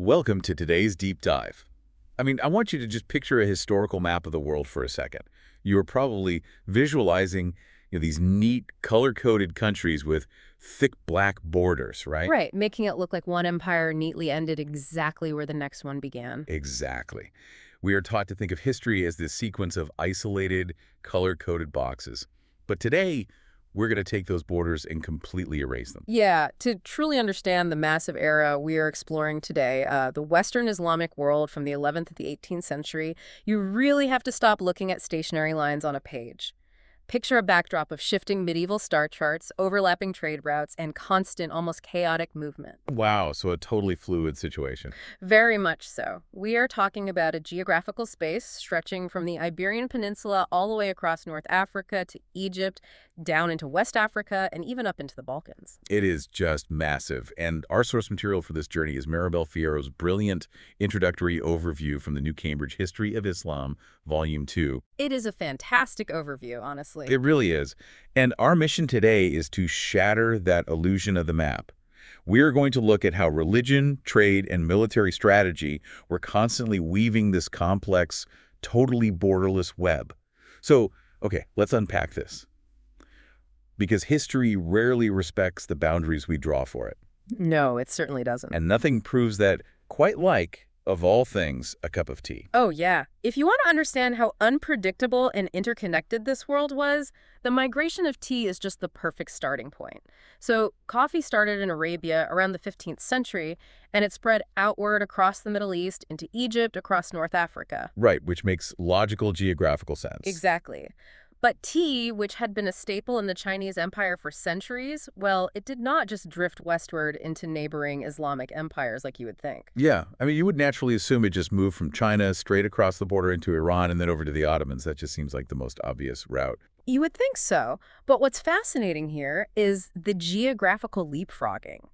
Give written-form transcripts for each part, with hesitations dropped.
Welcome to today's deep dive. I want you to just picture a historical map of the world for a second. You are probably visualizing these neat, color-coded countries with thick black borders, right? Right, making it look like one empire neatly ended exactly where the next one began. Exactly. We are taught to think of history as this sequence of isolated, color-coded boxes. But today, we're going to take those borders and completely erase them. Yeah, to truly understand the massive era we are exploring today, the Western Islamic world from the 11th to the 18th century, you really have to stop looking at stationary lines on a page. Picture a backdrop of shifting medieval star charts, overlapping trade routes, and constant, almost chaotic movement. Wow, so a totally fluid situation. Very much so. We are talking about a geographical space stretching from the Iberian Peninsula all the way across North Africa to Egypt, down into West Africa, and even up into the Balkans. It is just massive, and our source material for this journey is Maribel Fierro's brilliant introductory overview from the New Cambridge History of Islam, Volume 2. It is a fantastic overview, honestly. It really is. And our mission today is to shatter that illusion of the map. We are going to look at how religion, trade, and military strategy were constantly weaving this complex, totally borderless web. So, okay, let's unpack this. Because history rarely respects the boundaries we draw for it. No, it certainly doesn't. And nothing proves that quite like, of all things, a cup of tea. Oh, yeah. If you want to understand how unpredictable and interconnected this world was, the migration of tea is just the perfect starting point. So, coffee started in Arabia around the 15th century, and it spread outward across the Middle East into Egypt, across North Africa. Right, which makes logical geographical sense. Exactly. But tea, which had been a staple in the Chinese Empire for centuries, well, it did not just drift westward into neighboring Islamic empires like you would think. Yeah, you would naturally assume it just moved from China straight across the border into Iran and then over to the Ottomans. That just seems like the most obvious route. You would think so. But what's fascinating here is the geographical leapfrogging.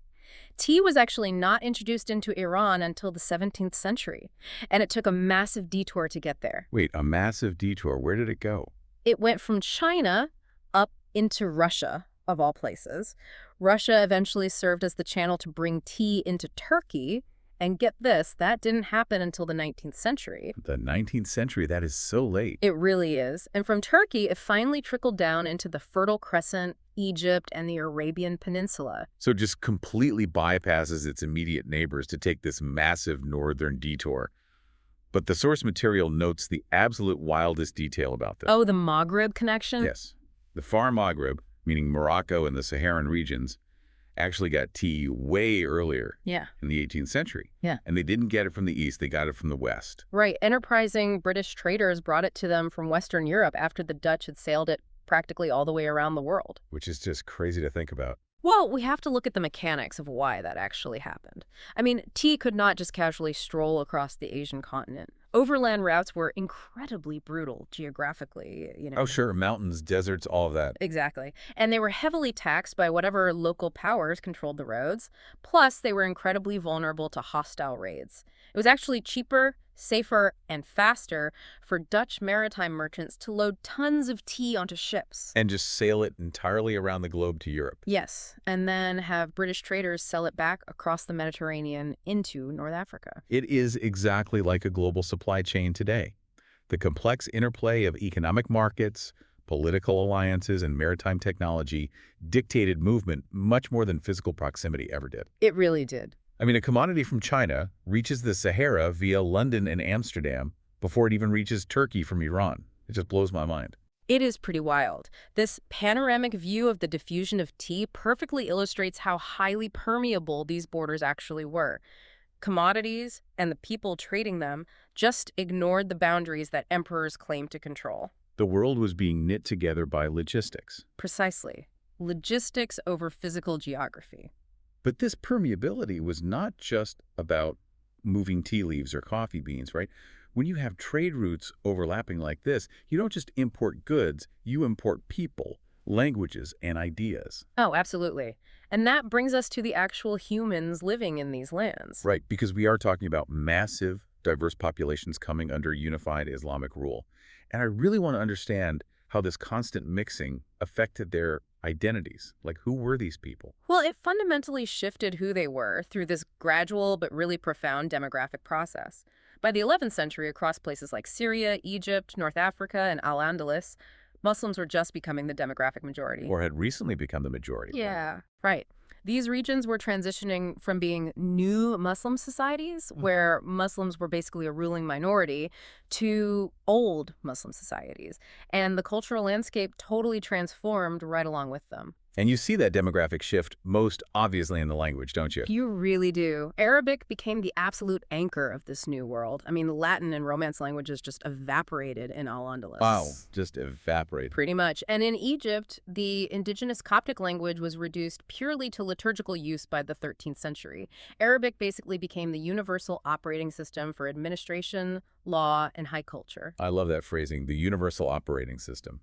Tea was actually not introduced into Iran until the 17th century, and it took a massive detour to get there. Wait, a massive detour. Where did it go? It went from China up into Russia, of all places. Russia eventually served as the channel to bring tea into Turkey. And get this, that didn't happen until the 19th century. The 19th century? That is so late. It really is. And from Turkey, it finally trickled down into the Fertile Crescent, Egypt, and the Arabian Peninsula. So it just completely bypasses its immediate neighbors to take this massive northern detour. But the source material notes the absolute wildest detail about this. Oh, the Maghreb connection? Yes. The Far Maghreb, meaning Morocco and the Saharan regions, actually got tea way earlier in the 18th century. Yeah. And they didn't get it from the east, they got it from the west. Right. Enterprising British traders brought it to them from Western Europe after the Dutch had sailed it practically all the way around the world. Which is just crazy to think about. Well, we have to look at the mechanics of why that actually happened. Tea could not just casually stroll across the Asian continent. Overland routes were incredibly brutal geographically. Oh, sure. Mountains, deserts, all of that. Exactly. And they were heavily taxed by whatever local powers controlled the roads. Plus, they were incredibly vulnerable to hostile raids. It was actually cheaper, safer, and faster for Dutch maritime merchants to load tons of tea onto ships. And just sail it entirely around the globe to Europe. Yes, and then have British traders sell it back across the Mediterranean into North Africa. It is exactly like a global supply chain today. The complex interplay of economic markets, political alliances, and maritime technology dictated movement much more than physical proximity ever did. It really did. A commodity from China reaches the Sahara via London and Amsterdam before it even reaches Turkey from Iran. It just blows my mind. It is pretty wild. This panoramic view of the diffusion of tea perfectly illustrates how highly permeable these borders actually were. Commodities and the people trading them just ignored the boundaries that emperors claimed to control. The world was being knit together by logistics. Precisely. Logistics over physical geography. But this permeability was not just about moving tea leaves or coffee beans, right? When you have trade routes overlapping like this, you don't just import goods, you import people, languages, and ideas. Oh, absolutely. And that brings us to the actual humans living in these lands. Right, because we are talking about massive, diverse populations coming under unified Islamic rule. And I really want to understand how this constant mixing affected their identities. Like, who were these people? Well, it fundamentally shifted who they were through this gradual but really profound demographic process. By the 11th century, across places like Syria, Egypt, North Africa, and al-Andalus, Muslims were just becoming the demographic majority. Or had recently become the majority. Yeah, right. These regions were transitioning from being new Muslim societies, where Muslims were basically a ruling minority, to old Muslim societies. And the cultural landscape totally transformed right along with them. And you see that demographic shift most obviously in the language, don't you? You really do. Arabic became the absolute anchor of this new world. I mean, Latin and Romance languages just evaporated in al-Andalus. Wow, just evaporated. Pretty much. And in Egypt, the indigenous Coptic language was reduced purely to liturgical use by the 13th century. Arabic basically became the universal operating system for administration, law, and high culture. I love that phrasing, the universal operating system.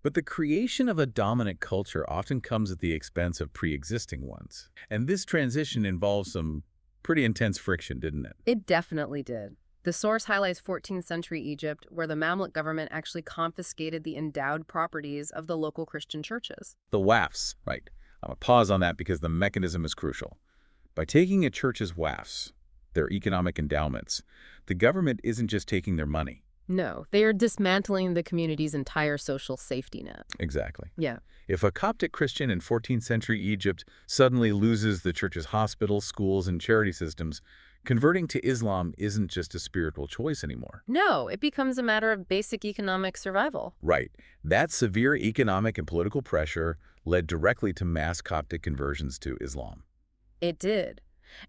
But the creation of a dominant culture often comes at the expense of pre-existing ones. And this transition involves some pretty intense friction, didn't it? It definitely did. The source highlights 14th century Egypt, where the Mamlūk government actually confiscated the endowed properties of the local Christian churches. The wafs, right. I'm going to pause on that because the mechanism is crucial. By taking a church's wafs, their economic endowments, the government isn't just taking their money. No, they are dismantling the community's entire social safety net. Exactly. Yeah. If a Coptic Christian in 14th century Egypt suddenly loses the church's hospitals, schools, and charity systems, converting to Islam isn't just a spiritual choice anymore. No, it becomes a matter of basic economic survival. Right. That severe economic and political pressure led directly to mass Coptic conversions to Islam. It did.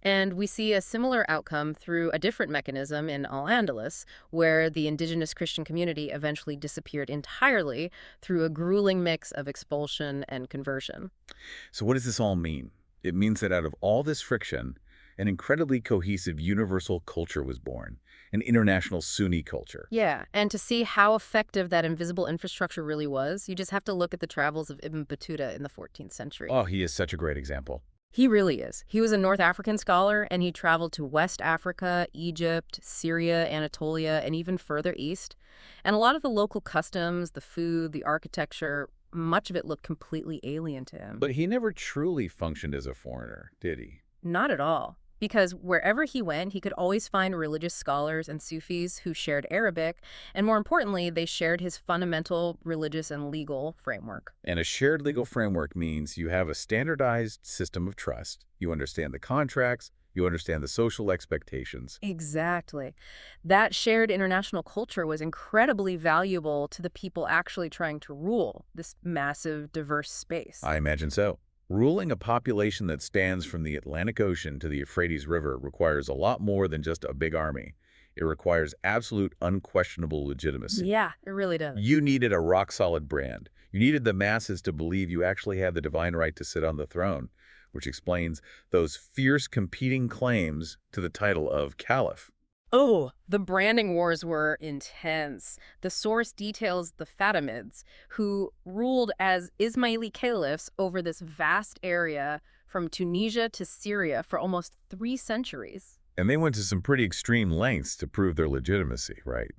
And we see a similar outcome through a different mechanism in al-Andalus, where the indigenous Christian community eventually disappeared entirely through a grueling mix of expulsion and conversion. So what does this all mean? It means that out of all this friction, an incredibly cohesive universal culture was born, an international Sunni culture. Yeah, and to see how effective that invisible infrastructure really was, you just have to look at the travels of Ibn Battuta in the 14th century. Oh, he is such a great example. He really is. He was a North African scholar, and he traveled to West Africa, Egypt, Syria, Anatolia, and even further east. And a lot of the local customs, the food, the architecture, much of it looked completely alien to him. But he never truly functioned as a foreigner, did he? Not at all. Because wherever he went, he could always find religious scholars and Sufis who shared Arabic, and more importantly, they shared his fundamental religious and legal framework. And a shared legal framework means you have a standardized system of trust. You understand the contracts, you understand the social expectations. Exactly. That shared international culture was incredibly valuable to the people actually trying to rule this massive, diverse space. I imagine so. Ruling a population that spans from the Atlantic Ocean to the Euphrates River requires a lot more than just a big army. It requires absolute, unquestionable legitimacy. Yeah, it really does. You needed a rock-solid brand. You needed the masses to believe you actually had the divine right to sit on the throne, which explains those fierce competing claims to the title of caliph. Oh, the branding wars were intense. The source details the Fatimids, who ruled as Ismaili caliphs over this vast area from Tunisia to Syria for almost 3 centuries. And they went to some pretty extreme lengths to prove their legitimacy, right?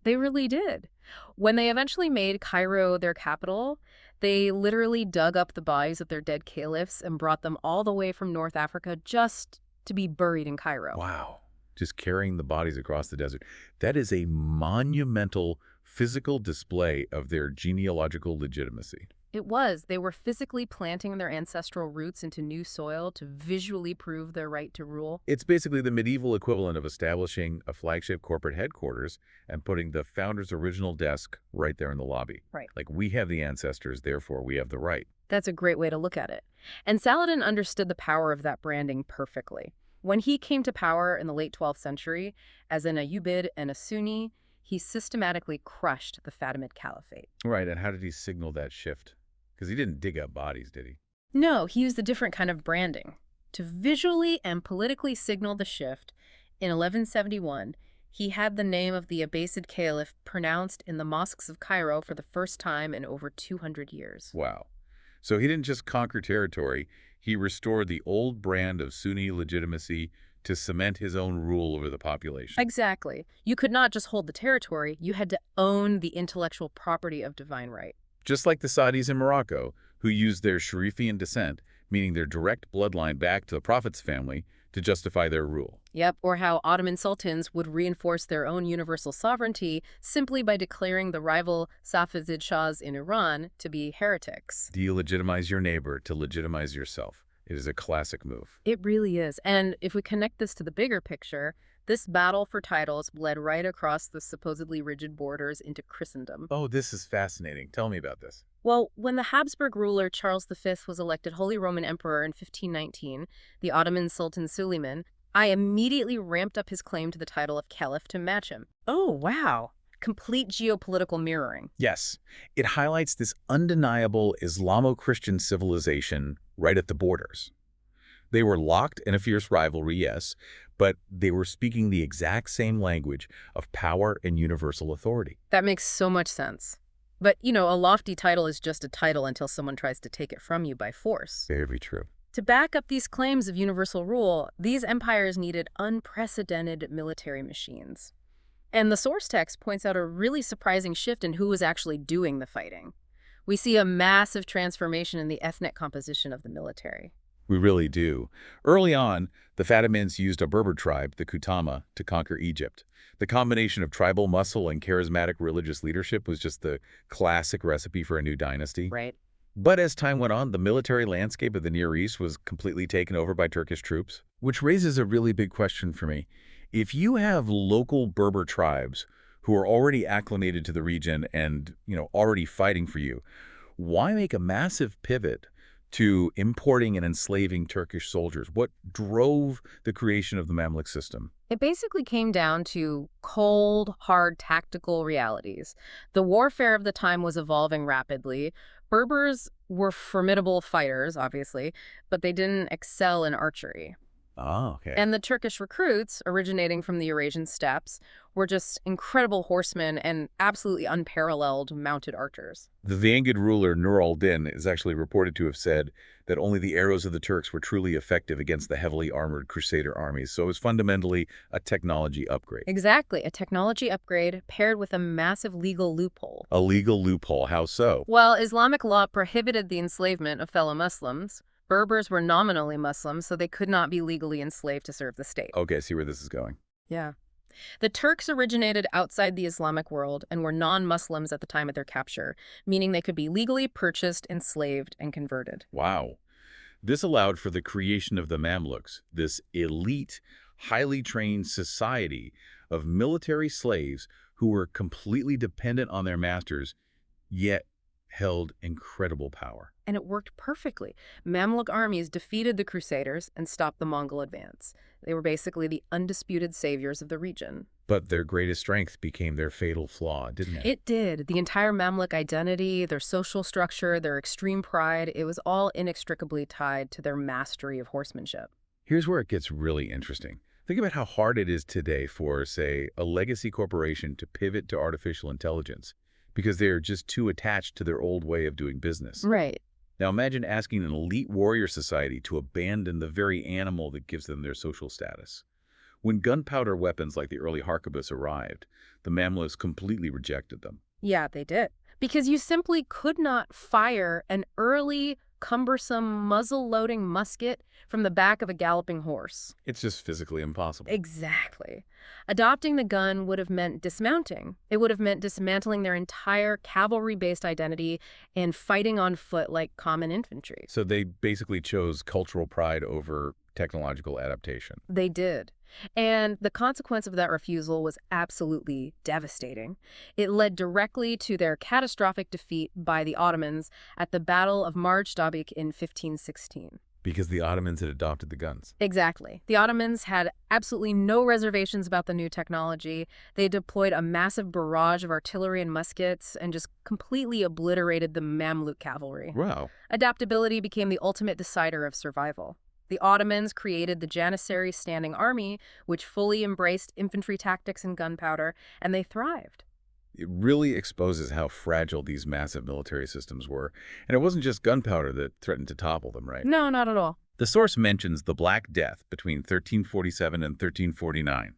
They really did. When they eventually made Cairo their capital, they literally dug up the bodies of their dead caliphs and brought them all the way from North Africa just to be buried in Cairo. Wow. Just carrying the bodies across the desert. That is a monumental physical display of their genealogical legitimacy. It was. They were physically planting their ancestral roots into new soil to visually prove their right to rule. It's basically the medieval equivalent of establishing a flagship corporate headquarters and putting the founder's original desk right there in the lobby. Right. Like, we have the ancestors, therefore we have the right. That's a great way to look at it. And Saladin understood the power of that branding perfectly. When he came to power in the late 12th century, as an Ayyubid and a Sunni, he systematically crushed the Fatimid Caliphate. Right, and how did he signal that shift? Because he didn't dig up bodies, did he? No, he used a different kind of branding. To visually and politically signal the shift, in 1171, he had the name of the Abbasid Caliph pronounced in the mosques of Cairo for the first time in over 200 years. Wow. So he didn't just conquer territory, he restored the old brand of Sunni legitimacy to cement his own rule over the population. Exactly. You could not just hold the territory, you had to own the intellectual property of divine right. Just like the Saudis in Morocco, who used their Sharifian descent, meaning their direct bloodline back to the Prophet's family, to justify their rule. Yep, or how Ottoman sultans would reinforce their own universal sovereignty simply by declaring the rival Safavid Shahs in Iran to be heretics. Delegitimize your neighbor to legitimize yourself. It is a classic move. It really is. And if we connect this to the bigger picture, this battle for titles bled right across the supposedly rigid borders into Christendom. Oh, this is fascinating. Tell me about this. Well, when the Habsburg ruler Charles V was elected Holy Roman Emperor in 1519, the Ottoman Sultan Suleiman, I immediately ramped up his claim to the title of caliph to match him. Oh, wow. Complete geopolitical mirroring. Yes, it highlights this undeniable Islamo-Christian civilization right at the borders. They were locked in a fierce rivalry, yes, but they were speaking the exact same language of power and universal authority. That makes so much sense. But, a lofty title is just a title until someone tries to take it from you by force. Very true. To back up these claims of universal rule, these empires needed unprecedented military machines. And the source text points out a really surprising shift in who was actually doing the fighting. We see a massive transformation in the ethnic composition of the military. We really do. Early on, the Fatimids used a Berber tribe, the Kutama, to conquer Egypt. The combination of tribal muscle and charismatic religious leadership was just the classic recipe for a new dynasty. Right. But as time went on, the military landscape of the Near East was completely taken over by Turkish troops, which raises a really big question for me. If you have local Berber tribes who are already acclimated to the region and, already fighting for you, why make a massive pivot to importing and enslaving Turkish soldiers? What drove the creation of the Mamlūk system? It basically came down to cold, hard tactical realities. The warfare of the time was evolving rapidly. Berbers were formidable fighters, obviously, but they didn't excel in archery. Oh, okay. And the Turkish recruits, originating from the Eurasian steppes, were just incredible horsemen and absolutely unparalleled mounted archers. The Vanguard ruler Nur al-Din is actually reported to have said that only the arrows of the Turks were truly effective against the heavily armored Crusader armies, so it was fundamentally a technology upgrade. Exactly, a technology upgrade paired with a massive legal loophole. A legal loophole, how so? Well, Islamic law prohibited the enslavement of fellow Muslims. Berbers were nominally Muslim, so they could not be legally enslaved to serve the state. Okay, I see where this is going. Yeah. The Turks originated outside the Islamic world and were non-Muslims at the time of their capture, meaning they could be legally purchased, enslaved, and converted. Wow. This allowed for the creation of the Mamlūks, this elite, highly trained society of military slaves who were completely dependent on their masters, yet held incredible power. And it worked perfectly. Mamluk armies defeated the Crusaders and stopped the Mongol advance. They were basically the undisputed saviors of the region. But their greatest strength became their fatal flaw, didn't it? It did. The entire Mamluk identity, their social structure, their extreme pride, it was all inextricably tied to their mastery of horsemanship. Here's where it gets really interesting. Think about how hard it is today for, say, a legacy corporation to pivot to artificial intelligence because they are just too attached to their old way of doing business. Right. Now imagine asking an elite warrior society to abandon the very animal that gives them their social status. When gunpowder weapons like the early harquebus arrived, the Mamlūks completely rejected them. Yeah, they did. Because you simply could not fire an early, cumbersome, muzzle-loading musket from the back of a galloping horse. It's just physically impossible. Exactly. Adopting the gun would have meant dismounting. It would have meant dismantling their entire cavalry-based identity and fighting on foot like common infantry. So they basically chose cultural pride over technological adaptation. They did. And the consequence of that refusal was absolutely devastating. It led directly to their catastrophic defeat by the Ottomans at the Battle of Marj-Dabik in 1516. Because the Ottomans had adopted the guns. Exactly. The Ottomans had absolutely no reservations about the new technology. They deployed a massive barrage of artillery and muskets and just completely obliterated the Mamluk cavalry. Wow. Adaptability became the ultimate decider of survival. The Ottomans created the Janissary Standing Army, which fully embraced infantry tactics and gunpowder, and they thrived. It really exposes how fragile these massive military systems were. And it wasn't just gunpowder that threatened to topple them, right? No, not at all. The source mentions the Black Death between 1347 and 1349.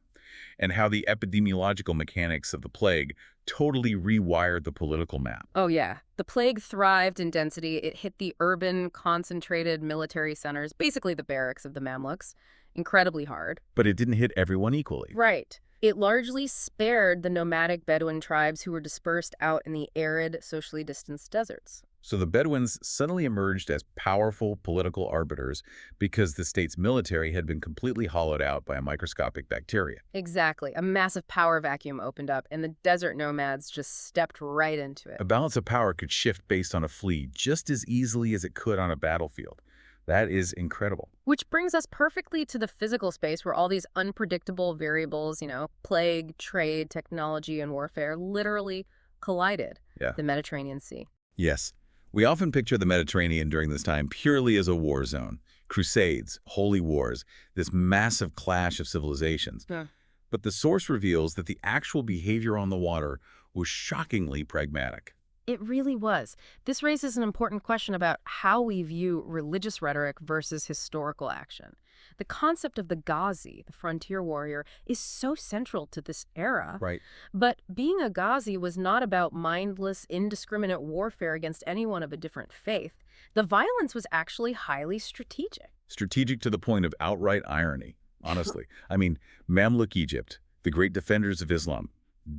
and how the epidemiological mechanics of the plague totally rewired the political map. Oh, yeah. The plague thrived in density. It hit the urban, concentrated military centers, basically the barracks of the Mamluks, incredibly hard. But it didn't hit everyone equally. Right. It largely spared the nomadic Bedouin tribes who were dispersed out in the arid, socially distanced deserts. So the Bedouins suddenly emerged as powerful political arbiters because the state's military had been completely hollowed out by a microscopic bacteria. Exactly. A massive power vacuum opened up, and the desert nomads just stepped right into it. A balance of power could shift based on a flea just as easily as it could on a battlefield. That is incredible. Which brings us perfectly to the physical space where all these unpredictable variables, plague, trade, technology, and warfare literally collided. Yeah. The Mediterranean Sea. Yes. We often picture the Mediterranean during this time purely as a war zone. Crusades, holy wars, this massive clash of civilizations. Yeah. But the source reveals that the actual behavior on the water was shockingly pragmatic. It really was. This raises an important question about how we view religious rhetoric versus historical action. The concept of the Ghazi, the frontier warrior, is so central to this era. Right. But being a Ghazi was not about mindless, indiscriminate warfare against anyone of a different faith. The violence was actually highly strategic. Strategic to the point of outright irony, honestly. I mean, Mamlūk Egypt, the great defenders of Islam,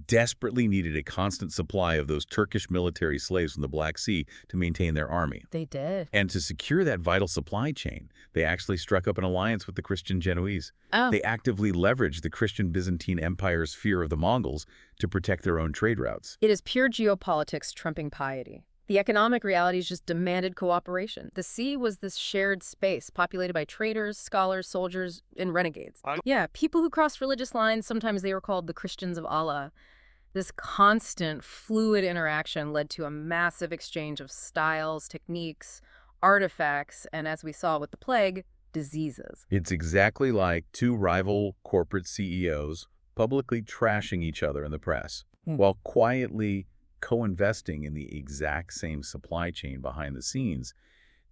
desperately needed a constant supply of those Turkish military slaves from the Black Sea to maintain their army. They did. And to secure that vital supply chain, they actually struck up an alliance with the Christian Genoese. Oh. They actively leveraged the Christian Byzantine Empire's fear of the Mongols to protect their own trade routes. It is pure geopolitics trumping piety. The economic realities just demanded cooperation. The sea was this shared space populated by traders, scholars, soldiers, and renegades. Yeah, people who crossed religious lines, sometimes they were called the Christians of Allah. This constant, fluid interaction led to a massive exchange of styles, techniques, artifacts, and as we saw with the plague, diseases. It's exactly like two rival corporate CEOs publicly trashing each other in the press, while quietly co-investing in the exact same supply chain behind the scenes.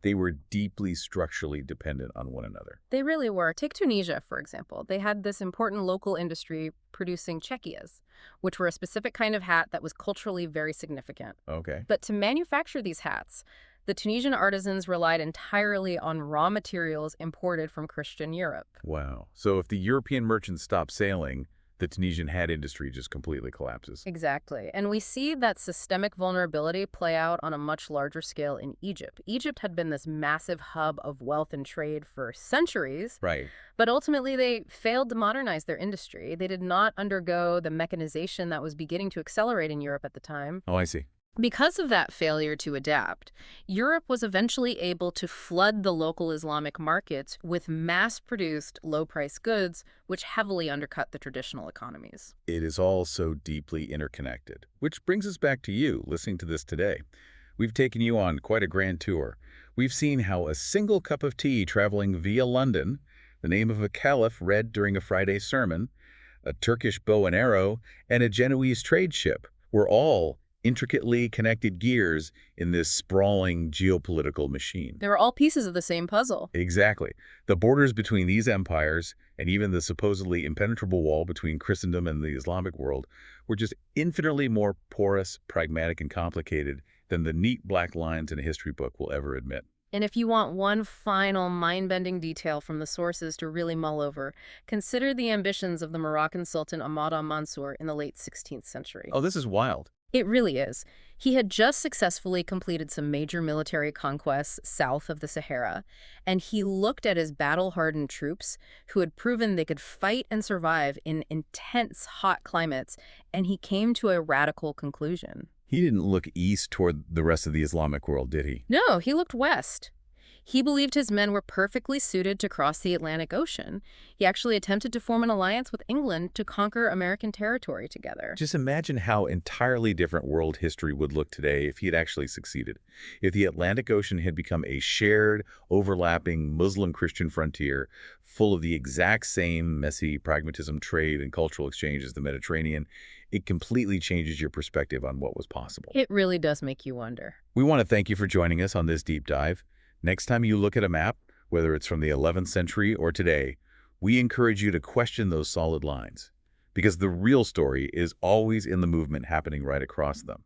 They were deeply structurally dependent on one another. They really were. Take Tunisia, for example. They had this important local industry producing chekias, which were a specific kind of hat that was culturally very significant. Okay. But to manufacture these hats, the Tunisian artisans relied entirely on raw materials imported from Christian Europe. Wow. So if the European merchants stop sailing, the Tunisian hat industry just completely collapses. Exactly. And we see that systemic vulnerability play out on a much larger scale in Egypt. Egypt had been this massive hub of wealth and trade for centuries. Right. But ultimately, they failed to modernize their industry. They did not undergo the mechanization that was beginning to accelerate in Europe at the time. Oh, I see. Because of that failure to adapt, Europe was eventually able to flood the local Islamic markets with mass-produced, low-priced goods, which heavily undercut the traditional economies. It is all so deeply interconnected, which brings us back to you listening to this today. We've taken you on quite a grand tour. We've seen how a single cup of tea traveling via London, the name of a caliph read during a Friday sermon, a Turkish bow and arrow, and a Genoese trade ship were all intricately connected gears in this sprawling geopolitical machine. They were all pieces of the same puzzle. Exactly. The borders between these empires, and even the supposedly impenetrable wall between Christendom and the Islamic world, were just infinitely more porous, pragmatic, and complicated than the neat black lines in a history book will ever admit. And if you want one final mind-bending detail from the sources to really mull over, consider the ambitions of the Moroccan Sultan Ahmad al-Mansur in the late 16th century. Oh, this is wild. It really is. He had just successfully completed some major military conquests south of the Sahara, and he looked at his battle-hardened troops who had proven they could fight and survive in intense, hot climates, and he came to a radical conclusion. He didn't look east toward the rest of the Islamic world, did he? No, he looked west. He believed his men were perfectly suited to cross the Atlantic Ocean. He actually attempted to form an alliance with England to conquer American territory together. Just imagine how entirely different world history would look today if he had actually succeeded. If the Atlantic Ocean had become a shared, overlapping Muslim-Christian frontier full of the exact same messy pragmatism, trade, and cultural exchange as the Mediterranean, it completely changes your perspective on what was possible. It really does make you wonder. We want to thank you for joining us on this deep dive. Next time you look at a map, whether it's from the 11th century or today, we encourage you to question those solid lines. because the real story is always in the movement happening right across them.